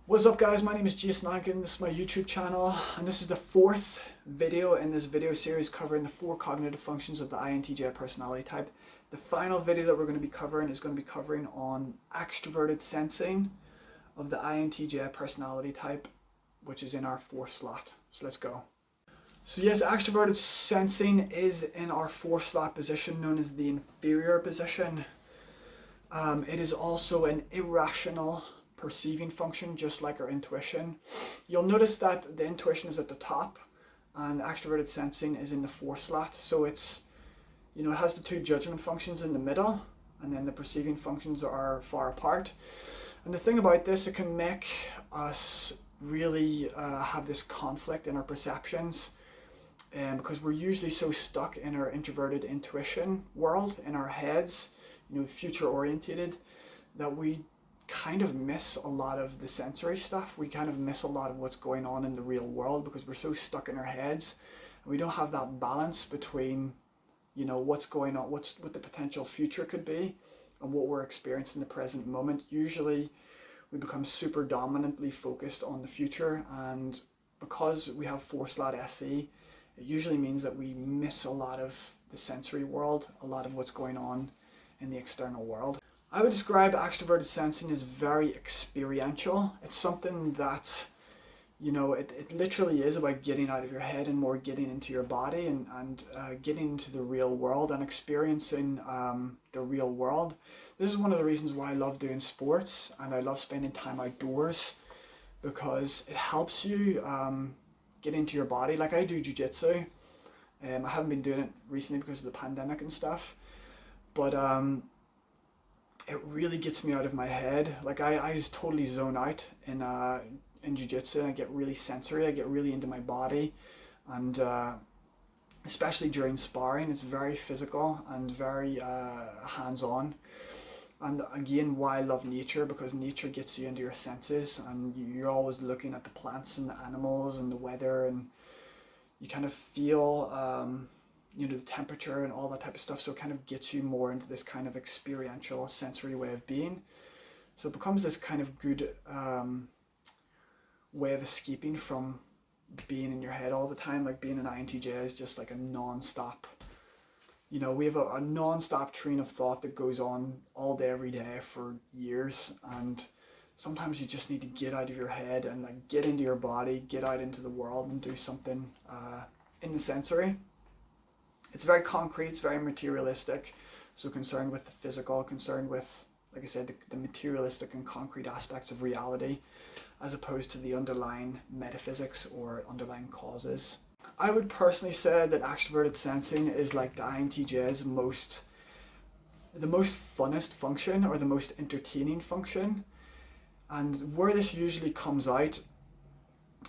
What's up guys, my name is Jason Lankin, this is my YouTube channel and this is the fourth video in this video series covering the 4 cognitive functions of the INTJ personality type. The final video that we're going to be covering is going to be covering on extroverted sensing of the INTJ personality type, which is in our 4th slot. So let's go. So yes, extroverted sensing is in our 4th slot position known as the inferior position. It is also an irrational perceiving function, just like our intuition. You'll notice that the intuition is at the top and extroverted sensing is in the 4th slot. So it's, it has the 2 judgment functions in the middle and then the perceiving functions are far apart. And the thing about this, it can make us really have this conflict in our perceptions, because we're usually so stuck in our introverted intuition world, in our heads, future orientated, that we kind of miss a lot of the sensory stuff. We kind of miss a lot of what's going on in the real world because we're so stuck in our heads and we don't have that balance between what's going on, what the potential future could be and what we're experiencing in the present moment. Usually we become super dominantly focused on the future, and because we have 4 slot SE, it usually means that we miss a lot of the sensory world, a lot of what's going on in the external world. I would describe extroverted sensing as very experiential. It's something that, it literally is about getting out of your head and more getting into your body and getting into the real world and experiencing the real world. This is one of the reasons why I love doing sports and I love spending time outdoors, because it helps you get into your body. Like I do jiu-jitsu. I haven't been doing it recently because of the pandemic and stuff, but it really gets me out of my head. Like I just totally zone out in jiu-jitsu. I get really sensory, I get really into my body, and especially during sparring, it's very physical and very hands-on. And again, why I love nature, because nature gets you into your senses and you're always looking at the plants and the animals and the weather, and you kind of feel the temperature and all that type of stuff. So it kind of gets you more into this kind of experiential sensory way of being. So it becomes this kind of good way of escaping from being in your head all the time. Like being an INTJ is just like a non-stop, we have a non-stop train of thought that goes on all day, every day for years. And sometimes you just need to get out of your head and like get into your body, get out into the world and do something in the sensory. It's very concrete, it's very materialistic, so concerned with the physical, concerned with, like I said, the materialistic and concrete aspects of reality, as opposed to the underlying metaphysics or underlying causes. I would personally say that extroverted sensing is like the INTJ's the most funnest function, or the most entertaining function. And where this usually comes out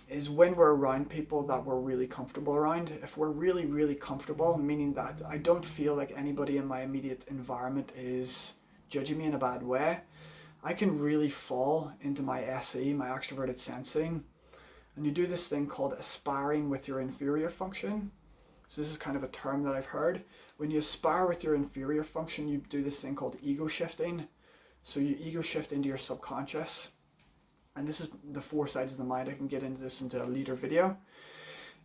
is when we're around people that we're really comfortable around. If we're really, really comfortable, meaning that I don't feel like anybody in my immediate environment is judging me in a bad way, I can really fall into my SE, my extroverted sensing. And you do this thing called aspiring with your inferior function. So this is kind of a term that I've heard. When you aspire with your inferior function, you do this thing called ego shifting. So you ego shift into your subconscious. And this is the 4 sides of the mind. I can get into this into a later video.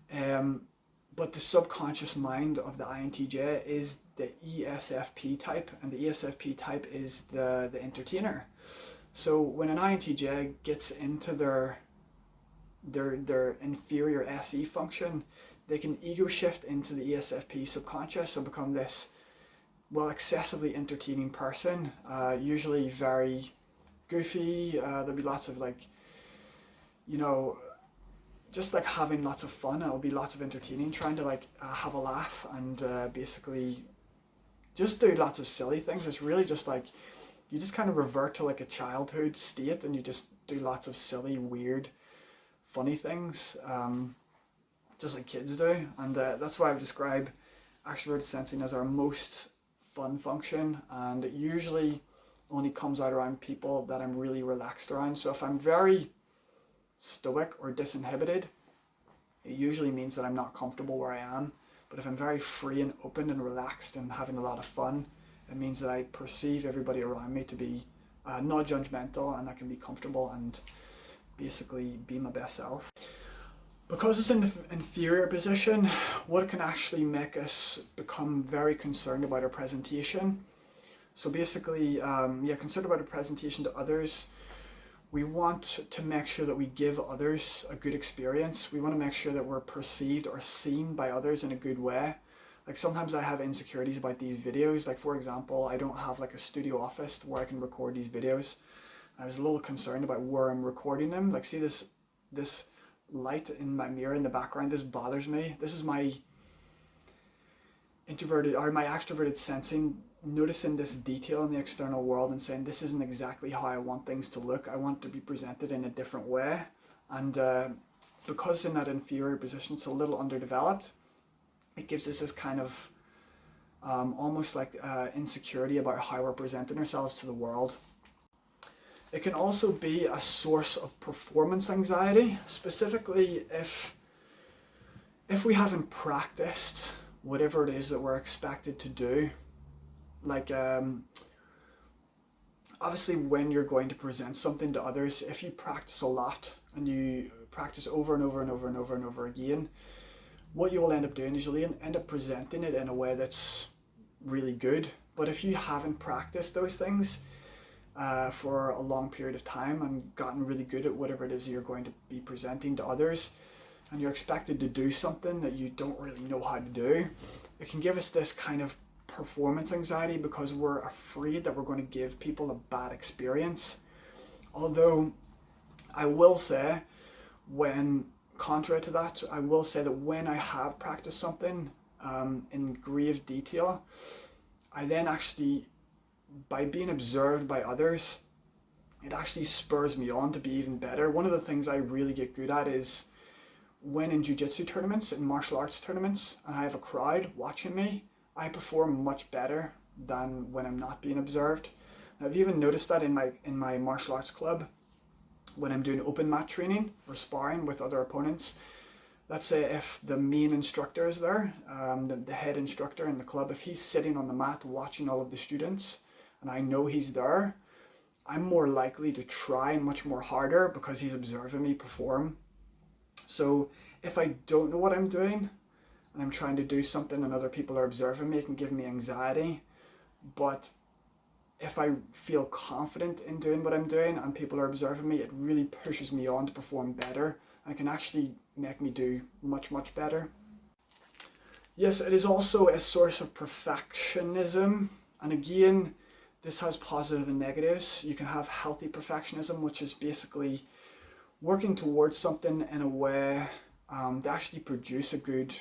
But the subconscious mind of the INTJ is the ESFP type, and the ESFP type is the entertainer. So when an INTJ gets into their inferior SE function, they can ego shift into the ESFP subconscious and become this, excessively entertaining person, usually very goofy. There'll be lots of just like having lots of fun. It'll be lots of entertaining, trying to have a laugh and basically just do lots of silly things. It's really just like you just kind of revert to like a childhood state and you just do lots of silly, weird, funny things, just like kids do. And that's why I would describe extroverted sensing as our most fun function, and it usually only comes out around people that I'm really relaxed around. So if I'm very stoic or disinhibited, it usually means that I'm not comfortable where I am. But if I'm very free and open and relaxed and having a lot of fun, it means that I perceive everybody around me to be not judgmental, and I can be comfortable and basically be my best self. Because it's in the inferior position, what it can actually make us become very concerned about our presentation. So basically, concerned about our presentation to others. We want to make sure that we give others a good experience. We want to make sure that we're perceived or seen by others in a good way. Like sometimes I have insecurities about these videos. Like for example, I don't have like a studio office where I can record these videos. I was a little concerned about where I'm recording them. Like see this light in my mirror in the background, this bothers me. This is my introverted or my extroverted sensing, noticing this detail in the external world and saying this isn't exactly how I want things to look. I want to be presented in a different way. And because in that inferior position it's a little underdeveloped, it gives us this kind of almost like insecurity about how we're presenting ourselves to the world. It can also be a source of performance anxiety, specifically if we haven't practiced whatever it is that we're expected to do. Like obviously when you're going to present something to others, if you practice a lot and you practice over and over and over and over and over again, what you will end up doing is you'll end up presenting it in a way that's really good. But if you haven't practiced those things for a long period of time and gotten really good at whatever it is you're going to be presenting to others, and you're expected to do something that you don't really know how to do, it can give us this kind of performance anxiety because we're afraid that we're going to give people a bad experience. Although I will say, contrary to that, I will say that when I have practiced something in grave detail, I then actually, by being observed by others, it actually spurs me on to be even better. One of the things I really get good at is when in jiu-jitsu tournaments, in martial arts tournaments, and I have a crowd watching me, I perform much better than when I'm not being observed. And I've even noticed that in my martial arts club, when I'm doing open mat training or sparring with other opponents. Let's say if the main instructor is there, the head instructor in the club, if he's sitting on the mat watching all of the students and I know he's there, I'm more likely to try much more harder because he's observing me perform. So if I don't know what I'm doing and I'm trying to do something and other people are observing me, it can give me anxiety. But if I feel confident in doing what I'm doing and people are observing me, it really pushes me on to perform better and can actually make me do much, much better. Yes, it is also a source of perfectionism. And again, this has positive and negatives. You can have healthy perfectionism, which is basically working towards something in a way to actually produce a good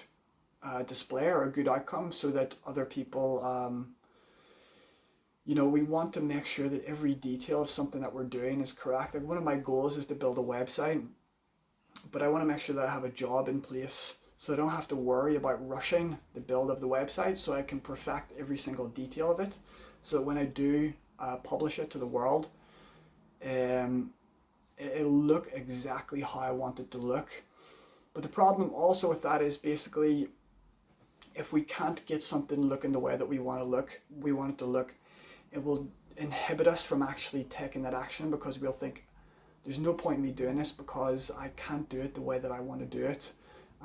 display or a good outcome so that other people, we want to make sure that every detail of something that we're doing is correct. Like one of my goals is to build a website, but I want to make sure that I have a job in place so I don't have to worry about rushing the build of the website, so I can perfect every single detail of it so that when I do publish it to the world, it'll look exactly how I want it to look. But the problem also with that is basically if we can't get something looking the way that we want it to look, it will inhibit us from actually taking that action because we'll think there's no point in me doing this because I can't do it the way that I want to do it.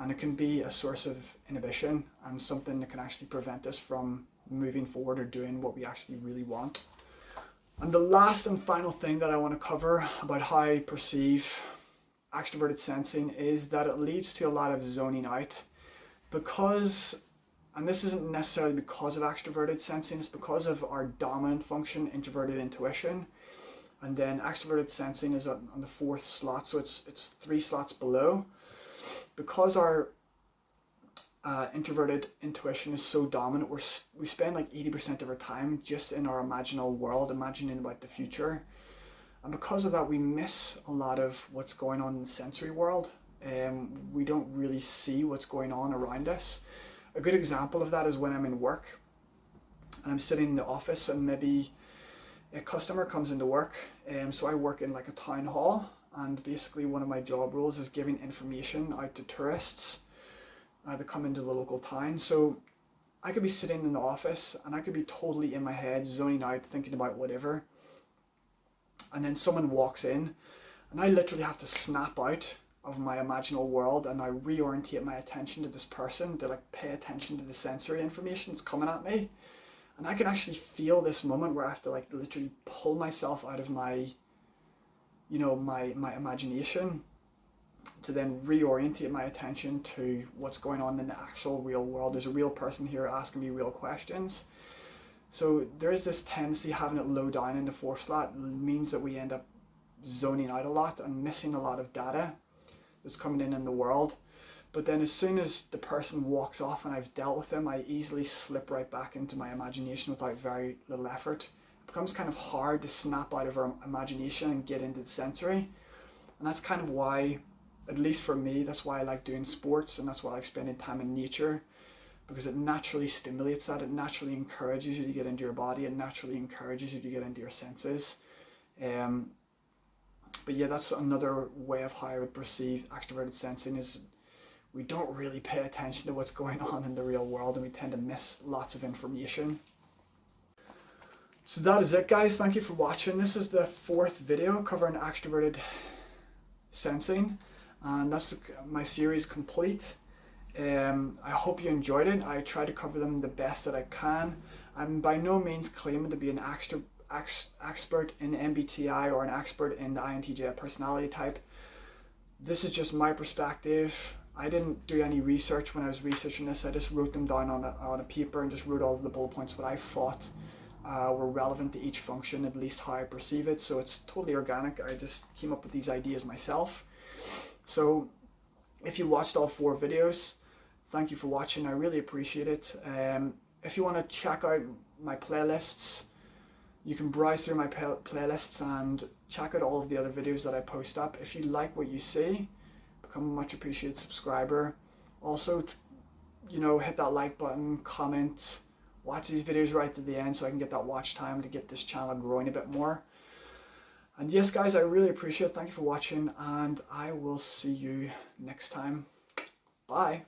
And it can be a source of inhibition and something that can actually prevent us from moving forward or doing what we actually really want. And the last and final thing that I want to cover about how I perceive extroverted sensing is that it leads to a lot of zoning out because, and this isn't necessarily because of extroverted sensing, it's because of our dominant function, introverted intuition. And then extroverted sensing is on the fourth slot, so it's 3 slots below. Because our introverted intuition is so dominant, we spend like 80% of our time just in our imaginal world, imagining about the future. And because of that, we miss a lot of what's going on in the sensory world. We don't really see what's going on around us. A good example of that is when I'm in work and I'm sitting in the office and maybe a customer comes into work. So I work in like a town hall, and basically one of my job roles is giving information out to tourists that come into the local town. So I could be sitting in the office and I could be totally in my head, zoning out, thinking about whatever. And then someone walks in And I literally have to snap out of my imaginal world and I reorientate my attention to this person, to like pay attention to the sensory information that's coming at me. And I can actually feel this moment where I have to like literally pull myself out of my, you know, my imagination to then reorientate my attention to what's going on in the actual real world. There's a real person here asking me real questions. So there is this tendency, having it low down in the fourth slot means that we end up zoning out a lot and missing a lot of data that's coming in the world. But then as soon as the person walks off and I've dealt with them, I easily slip right back into my imagination without very little effort. It becomes kind of hard to snap out of our imagination and get into the sensory. And that's kind of why, at least for me, that's why I like doing sports, and that's why I like spending time in nature, because it naturally stimulates that. It naturally encourages you to get into your body. It naturally encourages you to get into your senses. But yeah, that's another way of how I would perceive extroverted sensing, is we don't really pay attention to what's going on in the real world, and we tend to miss lots of information. So that is it, guys. Thank you for watching. This is the 4th video covering extroverted sensing, and that's my series complete. I hope you enjoyed it. I try to cover them the best that I can. I'm by no means claiming to be an expert in MBTI or an expert in the INTJ personality type. This is just my perspective. I didn't do any research when I was researching this. I just wrote them down on a paper and just wrote all of the bullet points what I thought were relevant to each function, at least how I perceive it. So it's totally organic. I just came up with these ideas myself. So if you watched all 4 videos, thank you for watching. I really appreciate it. If you want to check out my playlists, you can browse through my playlists and check out all of the other videos that I post up. If you like what you see, become a much appreciated subscriber. Also, you know, hit that like button, comment, watch these videos right to the end so I can get that watch time to get this channel growing a bit more. And yes, guys, I really appreciate it. Thank you for watching, and I will see you next time. Bye.